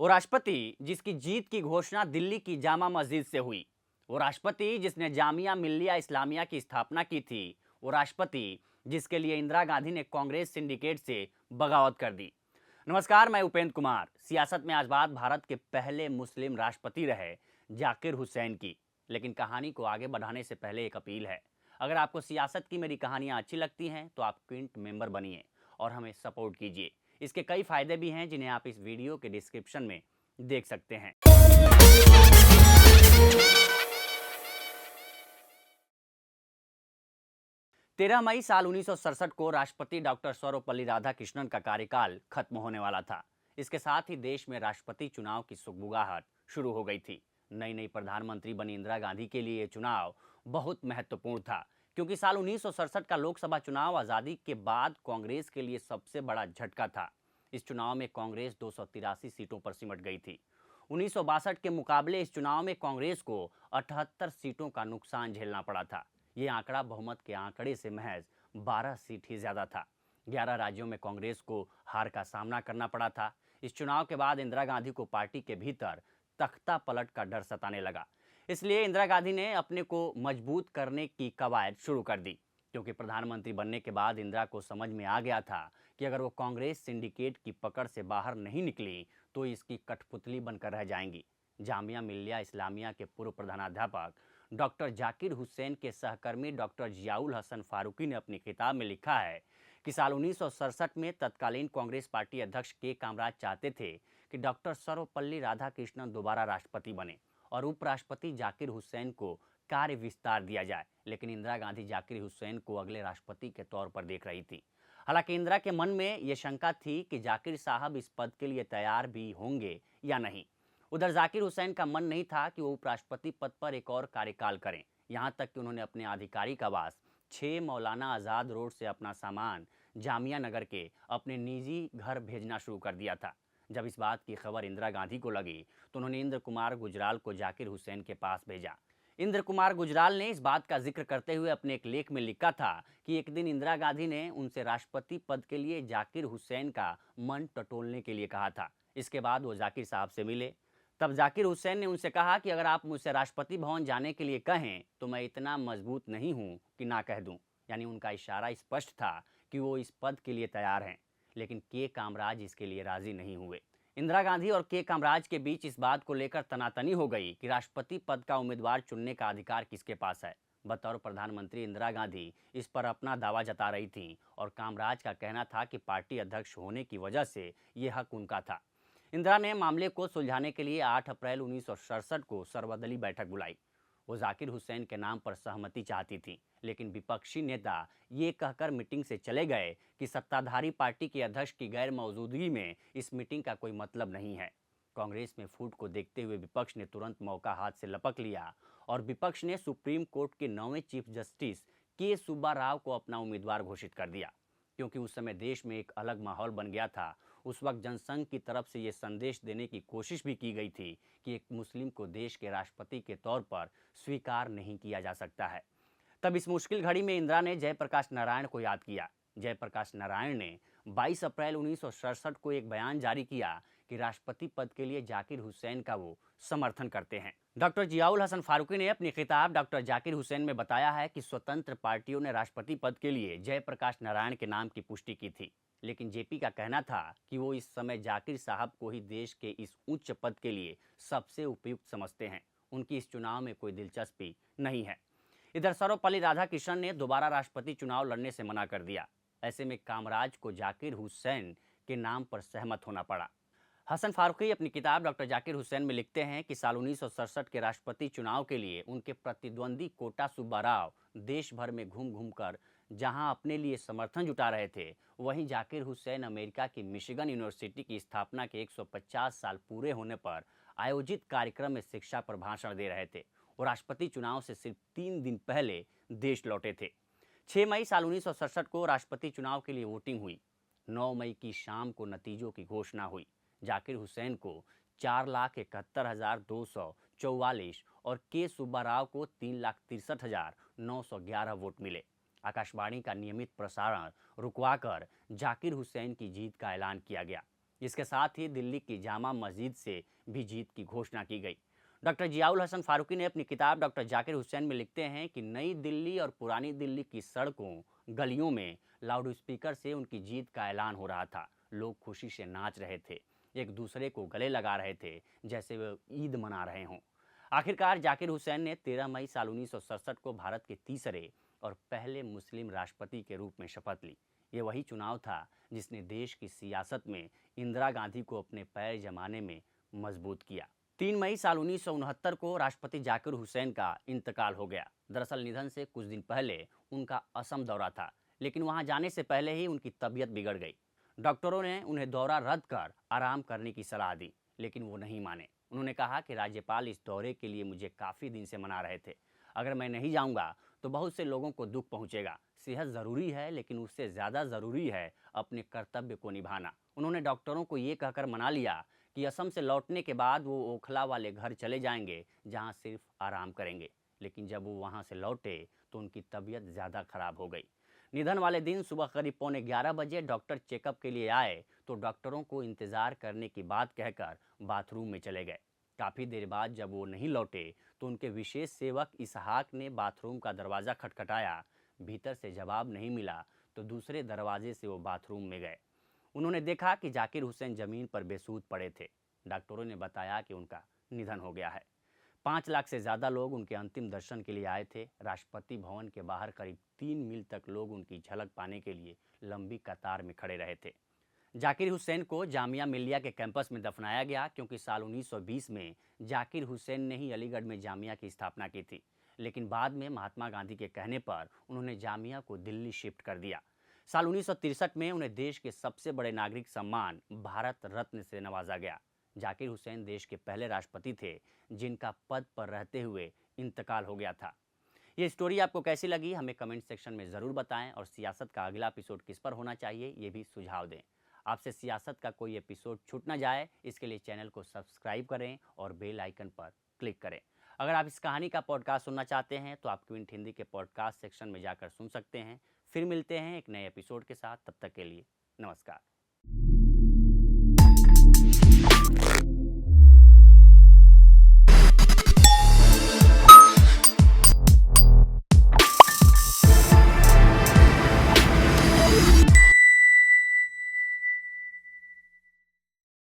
वो राष्ट्रपति जिसकी जीत की घोषणा दिल्ली की जामा मस्जिद से हुई। वो राष्ट्रपति जिसने जामिया मिल्लिया इस्लामिया की स्थापना की थी। वो राष्ट्रपति जिसके लिए इंदिरा गांधी ने कांग्रेस सिंडिकेट से बगावत कर दी। नमस्कार, मैं उपेंद्र कुमार। सियासत में आज बात भारत के पहले मुस्लिम राष्ट्रपति रहे जाकिर हुसैन की। लेकिन कहानी को आगे बढ़ाने से पहले एक अपील है। अगर आपको सियासत की मेरी कहानियां अच्छी लगती हैं तो आप क्विंट मेंबर बनिए और हमें सपोर्ट कीजिए। इसके कई फायदे भी हैं जिन्हें आप इस वीडियो के डिस्क्रिप्शन में देख सकते हैं। 13 मई साल 1967 को राष्ट्रपति डॉक्टर सर्वपल्ली राधाकृष्णन का कार्यकाल खत्म होने वाला था। इसके साथ ही देश में राष्ट्रपति चुनाव की सुगबुगाहट शुरू हो गई थी। नई नई प्रधानमंत्री बनी इंदिरा गांधी के लिए ये चुनाव बहुत महत्वपूर्ण था, क्योंकि साल 1967 का लोकसभा चुनाव आज़ादी के बाद कांग्रेस के लिए सबसे बड़ा झटका था। इस चुनाव में कांग्रेस 283 सीटों पर सिमट गई थी। 1962 के मुकाबले इस चुनाव में कांग्रेस को 78 सीटों का नुकसान झेलना पड़ा था। ये आंकड़ा बहुमत के आंकड़े से महज 12 सीट ही ज्यादा था। 11 राज्यों में कांग्रेस को हार का सामना करना पड़ा था। इस चुनाव के बाद इंदिरा गांधी को पार्टी के भीतर तख्ता पलट का डर सताने लगा। इसलिए इंदिरा गांधी ने अपने को मजबूत करने की कवायद शुरू कर दी, क्योंकि प्रधानमंत्री बनने के बाद इंदिरा को समझ में आ गया था कि अगर वो कांग्रेस सिंडिकेट की पकड़ से बाहर नहीं निकली तो इसकी कठपुतली बनकर रह जाएंगी। जामिया मिल्लिया इस्लामिया के पूर्व प्रधानाध्यापक डॉक्टर जाकिर हुसैन के सहकर्मी डॉक्टर जियाउल हसन फारूकी ने अपनी किताब में लिखा है कि साल 1967 में तत्कालीन कांग्रेस पार्टी अध्यक्ष के कामराज चाहते थे कि डॉक्टर सर्वपल्ली राधाकृष्णन दोबारा राष्ट्रपति बने और उपराष्ट्रपति जाकिर हुसैन को कार्य विस्तार दिया जाए। लेकिन इंदिरा गांधी जाकिर हुसैन को अगले राष्ट्रपति के तौर पर देख रही थी। हालांकि इंदिरा के मन में यह शंका थी कि जाकिर साहब इस पद के लिए तैयार भी होंगे या नहीं। उधर जाकिर हुसैन का मन नहीं था कि वो उपराष्ट्रपति पद पर एक और कार्यकाल करें। यहाँ तक कि उन्होंने अपने आधिकारिक आवास 6 मौलाना आज़ाद रोड से अपना सामान जामिया नगर के अपने निजी घर भेजना शुरू कर दिया था। जब इस बात की खबर इंदिरा गांधी को लगी तो उन्होंने इंद्र कुमार गुजराल को जाकिर हुसैन के पास भेजा। इंद्र कुमार गुजराल ने इस बात का जिक्र करते हुए अपने एक लेख में लिखा था कि एक दिन इंदिरा गांधी ने उनसे राष्ट्रपति पद के लिए जाकिर हुसैन का मन टटोलने के लिए कहा था। इसके बाद वो जाकिर साहब से मिले। तब जाकिर हुसैन ने उनसे कहा कि अगर आप मुझसे राष्ट्रपति भवन जाने के लिए कहें तो मैं इतना मजबूत नहीं हूं कि ना कह दूं। यानी उनका इशारा स्पष्ट था कि वो इस पद के लिए तैयार हैं। लेकिन के कामराज इसके लिए राजी नहीं हुए। इंदिरा गांधी और के कामराज के बीच इस बात को लेकर तनातनी हो गई कि राष्ट्रपति पद का उम्मीदवार चुनने का अधिकार किसके पास है। बतौर प्रधानमंत्री इंदिरा गांधी इस पर अपना दावा जता रही थी और कामराज का कहना था कि पार्टी अध्यक्ष होने की वजह से ये हक उनका था। इंदिरा ने मामले को सुलझाने के लिए 8 अप्रैल 1967 को सर्वदलीय बैठक बुलाई। वो जाकिर हुसैन के नाम पर सहमति चाहती थी, लेकिन विपक्षी नेता ये कहकर मीटिंग से चले गए कि सत्ताधारी पार्टी के अध्यक्ष की गैर मौजूदगी में इस मीटिंग का कोई मतलब नहीं है। कांग्रेस में फूट को देखते हुए विपक्ष ने तुरंत मौका हाथ से लपक लिया और विपक्ष ने सुप्रीम कोर्ट के 9वें चीफ जस्टिस के सुब्बा राव को अपना उम्मीदवार घोषित कर दिया। क्योंकि उस समय देश में एक अलग माहौल बन गया था। उस वक्त जनसंघ की तरफ से ये संदेश देने की कोशिश भी की गई थी कि एक मुस्लिम को देश के राष्ट्रपति के तौर पर स्वीकार नहीं किया जा सकता है। तब इस मुश्किल घड़ी में इंदिरा ने जयप्रकाश नारायण को याद किया। जयप्रकाश नारायण ने 22 अप्रैल 1967 को एक बयान जारी किया कि राष्ट्रपति पद के लिए जाकिर हुसैन का वो समर्थन करते हैं। डॉक्टर जियाउल हसन फारूकी ने अपनी किताब डॉक्टर जाकिर हुसैन में बताया है कि स्वतंत्र पार्टियों ने राष्ट्रपति पद के लिए जयप्रकाश नारायण के नाम की पुष्टि की थी, लेकिन जेपी का कहना था कि वो इस समय जाकिर साहब को ही देश के इस उच्च पद के लिए सबसे उपयुक्त समझते हैं। उनकी इस चुनाव में कोई दिलचस्पी नहीं है। इधर सर्वपल्ली राधाकृष्णन ने दोबारा राष्ट्रपति चुनाव लड़ने से मना कर दिया। ऐसे में कामराज को जाकिर हुसैन के नाम पर सहमत होना पड़ा। हसन फारूकी अपनी किताब डॉक्टर जाकिर हुसैन में लिखते हैं कि साल 1967 के राष्ट्रपति चुनाव के लिए उनके प्रतिद्वंदी कोटा सुब्बा राव देश भर में घूम घूम कर जहां अपने लिए समर्थन जुटा रहे थे, वहीं जाकिर हुसैन अमेरिका की मिशिगन यूनिवर्सिटी की स्थापना के 150 साल पूरे होने पर आयोजित कार्यक्रम में शिक्षा पर भाषण दे रहे थे और राष्ट्रपति चुनाव से सिर्फ 3 दिन पहले देश लौटे थे। 6 मई साल 1967 को राष्ट्रपति चुनाव के लिए वोटिंग हुई। 9 मई की शाम को नतीजों की घोषणा हुई। जाकिर हुसैन को 4,71,244 और के सुब्बा राव को 3,63,911 वोट मिले। आकाशवाणी का नियमित प्रसारण रुकवाकर जाकिर हुसैन की जीत का ऐलान किया गया। इसके साथ ही दिल्ली की जामा मस्जिद से भी जीत की घोषणा की गई। डॉक्टर जियाउल हसन फारूकी ने अपनी किताब डॉक्टर जाकिर हुसैन में लिखते हैं कि नई दिल्ली और पुरानी दिल्ली की सड़कों गलियों में लाउड स्पीकर से उनकी जीत का ऐलान हो रहा था। लोग खुशी से नाच रहे थे, एक दूसरे को गले लगा रहे थे जैसे वे ईद मना रहे हों। आखिरकार जाकिर हुसैन ने 13 मई साल 1967 को भारत के तीसरे और पहले मुस्लिम राष्ट्रपति के रूप में शपथ ली। ये वही चुनाव था जिसने देश की सियासत में इंदिरा गांधी को अपने पैर जमाने में मजबूत किया। 3 मई साल 1969 को राष्ट्रपति जाकिर हुसैन का इंतकाल हो गया। दरअसल निधन से कुछ दिन पहले उनका असम दौरा था, लेकिन वहां जाने से पहले ही उनकी तबीयत बिगड़ गई। डॉक्टरों ने उन्हें दौरा रद्द कर आराम करने की सलाह दी, लेकिन वो नहीं माने। उन्होंने कहा कि राज्यपाल इस दौरे के लिए मुझे काफ़ी दिन से मना रहे थे। अगर मैं नहीं जाऊंगा तो बहुत से लोगों को दुख पहुंचेगा। सेहत ज़रूरी है, लेकिन उससे ज़्यादा ज़रूरी है अपने कर्तव्य को निभाना। उन्होंने डॉक्टरों को ये कहकर मना लिया कि असम से लौटने के बाद वो ओखला वाले घर चले जाएंगे, जहां सिर्फ आराम करेंगे। लेकिन जब वो वहां से लौटे तो उनकी तबीयत ज़्यादा खराब हो गई। निधन वाले दिन सुबह करीब 11:15 बजे डॉक्टर चेकअप के लिए आए तो डॉक्टरों को इंतज़ार करने की बात कहकर बाथरूम में चले गए। काफ़ी देर बाद जब वो नहीं लौटे तो उनके विशेष सेवक इसहाक ने बाथरूम का दरवाज़ा खटखटाया। भीतर से जवाब नहीं मिला तो दूसरे दरवाजे से वो बाथरूम में गए। उन्होंने देखा कि जाकिर हुसैन ज़मीन पर बेसुध पड़े थे। डॉक्टरों ने बताया कि उनका निधन हो गया है। 5 लाख से ज़्यादा लोग उनके अंतिम दर्शन के लिए आए थे। राष्ट्रपति भवन के बाहर करीब 3 मील तक लोग उनकी झलक पाने के लिए लंबी कतार में खड़े रहे थे। जाकिर हुसैन को जामिया मिल्लिया के कैंपस में दफनाया गया, क्योंकि साल 1920 में जाकिर हुसैन ने ही अलीगढ़ में जामिया की स्थापना की थी। लेकिन बाद में महात्मा गांधी के कहने पर उन्होंने जामिया को दिल्ली शिफ्ट कर दिया। साल 1963 में उन्हें देश के सबसे बड़े नागरिक सम्मान भारत रत्न से नवाजा गया। जाकिर हुसैन देश के पहले राष्ट्रपति थे जिनका पद पर रहते हुए इंतकाल हो गया था। ये स्टोरी आपको कैसी लगी हमें कमेंट सेक्शन में ज़रूर बताएं, और सियासत का अगला एपिसोड किस पर होना चाहिए ये भी सुझाव दें। आपसे सियासत का कोई एपिसोड छूट ना जाए, इसके लिए चैनल को सब्सक्राइब करें और बेल आइकन पर क्लिक करें। अगर आप इस कहानी का पॉडकास्ट सुनना चाहते हैं तो आप क्विंट हिंदी के पॉडकास्ट सेक्शन में जाकर सुन सकते हैं। फिर मिलते हैं एक नए एपिसोड के साथ, तब तक के लिए नमस्कार।